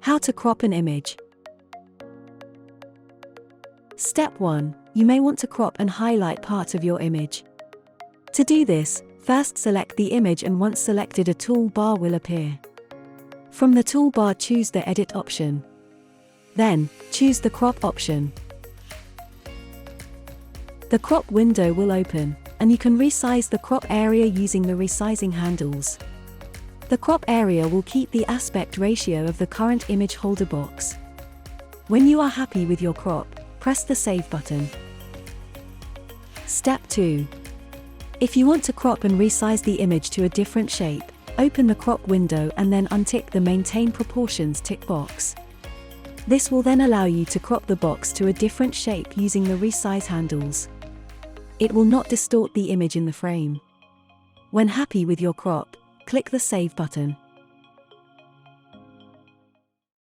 How to crop an image. Step 1. You may want to crop and highlight parts of your image. To do this, first select the image, and once selected, a toolbar will appear. From the toolbar, choose the Edit option. Then, choose the Crop option. The crop window will open, and you can resize the crop area using the resizing handles. The crop area will keep the aspect ratio of the current image holder box. When you are happy with your crop, press the Save button. Step 2. If you want to crop and resize the image to a different shape, open the crop window and then untick the Maintain Proportions tick box. This will then allow you to crop the box to a different shape using the resize handles. It will not distort the image in the frame. When happy with your crop, click the Save button.